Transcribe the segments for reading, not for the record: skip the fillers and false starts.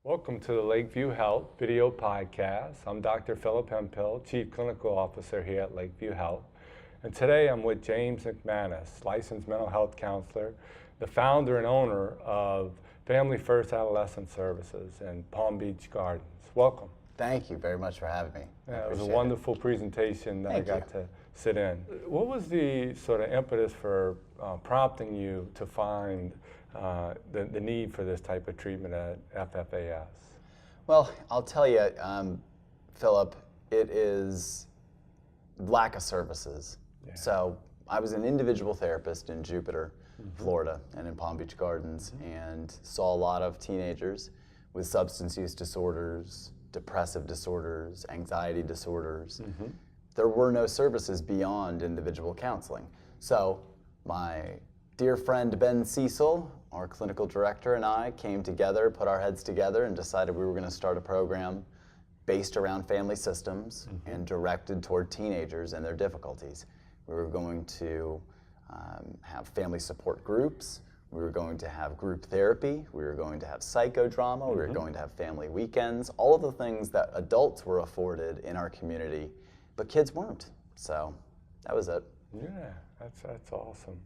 Welcome to the Lakeview Health video podcast. I'm Dr. Philip Hemphill, Chief Clinical Officer here at Lakeview Health. And today I'm with James McManus, licensed mental health counselor, the founder and owner of Family First Adolescent Services in Palm Beach Gardens. Welcome. Thank you very much for having me. Yeah, it was a wonderful presentation that I got to sit in. What was the sort of impetus for prompting you to find the need for this type of treatment at FFAS? Well, I'll tell you, Philip, it is lack of services. Yeah. So I was an individual therapist in Jupiter, Florida, and in Palm Beach Gardens, and saw a lot of teenagers with substance use disorders, depressive disorders, anxiety disorders. There were no services beyond individual counseling. So my dear friend Ben Cecil, our clinical director, and I came together, put our heads together, and decided we were going to start a program based around family systems and directed toward teenagers and their difficulties. We were going to have family support groups. We were going to have group therapy. We were going to have psychodrama. We were going to have family weekends. All of the things that adults were afforded in our community, but kids weren't. So that was it. Yeah, that's awesome.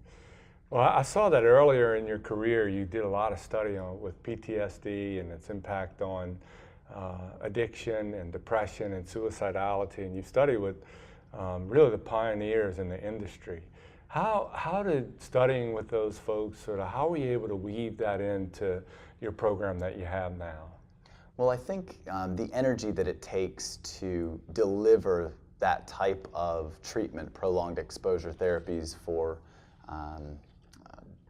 Well, I saw that earlier in your career you did a lot of study with PTSD and its impact on addiction and depression and suicidality, and you studied with really the pioneers in the industry. How did studying with those folks, how were you able to weave that into your program that you have now? Well, I think the energy that it takes to deliver that type of treatment, prolonged exposure therapies for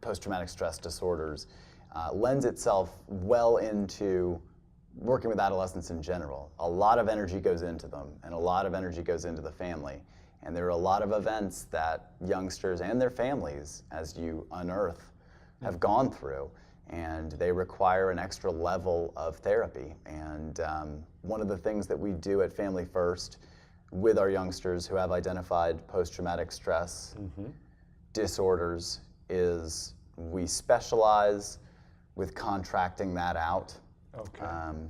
post-traumatic stress disorders, lends itself well into working with adolescents in general. A lot of energy goes into them, and a lot of energy goes into the family. And there are a lot of events that youngsters and their families, as you unearth, have gone through, and they require an extra level of therapy. And one of the things that we do at Family First with our youngsters who have identified post-traumatic stress disorders is we specialize with contracting that out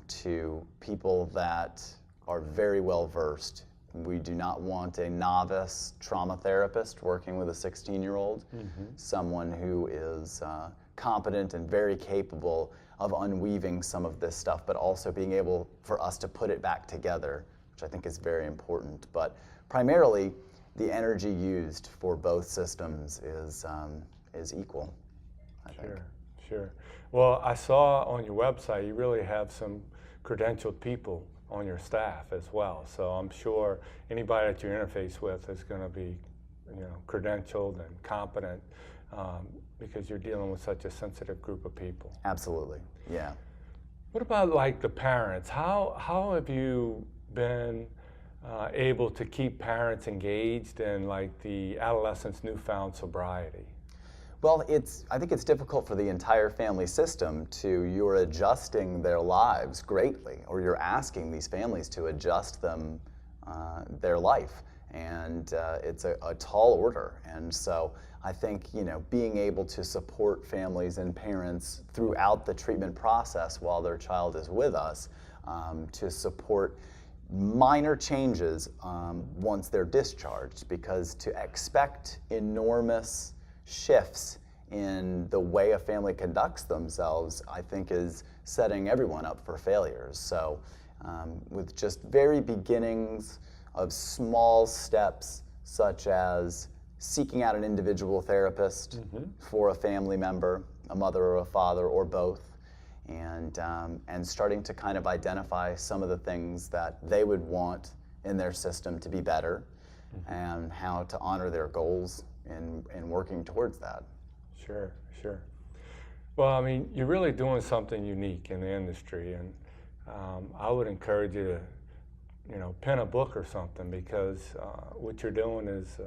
to people that are very well versed. We do not want a novice trauma therapist working with a 16-year-old, someone who is competent and very capable of unweaving some of this stuff, but also being able for us to put it back together, which I think is very important. But primarily, the energy used for both systems is equal, I think. Sure. Well, I saw on your website you really have some credentialed people on your staff as well. So I'm sure anybody that you interface with is going to be, credentialed and competent because you're dealing with such a sensitive group of people. Absolutely, yeah. What about like the parents? How have you been able to keep parents engaged in like the adolescents' newfound sobriety? Well, I think it's difficult for the entire family system you're adjusting their lives greatly, or you're asking these families to adjust their life. And it's a tall order. And so I think, being able to support families and parents throughout the treatment process while their child is with us, to support minor changes once they're discharged, because to expect enormous shifts in the way a family conducts themselves, I think, is setting everyone up for failures. So with just very beginnings of small steps, such as seeking out an individual therapist for a family member, a mother or a father or both, and starting to kind of identify some of the things that they would want in their system to be better, and how to honor their goals in working towards that. Sure. Well, I mean, you're really doing something unique in the industry, and I would encourage you to, pen a book or something, because what you're doing is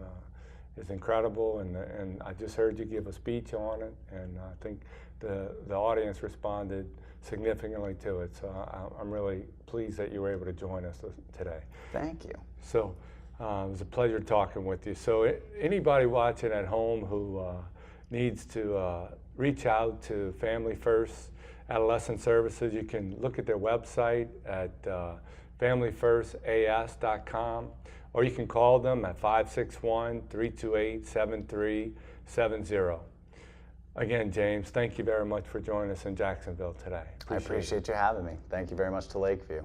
incredible, and I just heard you give a speech on it, and I think the audience responded significantly to it. So I'm really pleased that you were able to join us today. Thank you. So it was a pleasure talking with you. So anybody watching at home who needs to reach out to Family First Adolescent Services. You can look at their website at familyfirstas.com, or you can call them at 561-328-7370. Again, James, thank you very much for joining us in Jacksonville today. I appreciate you having me. Thank you very much to Lakeview.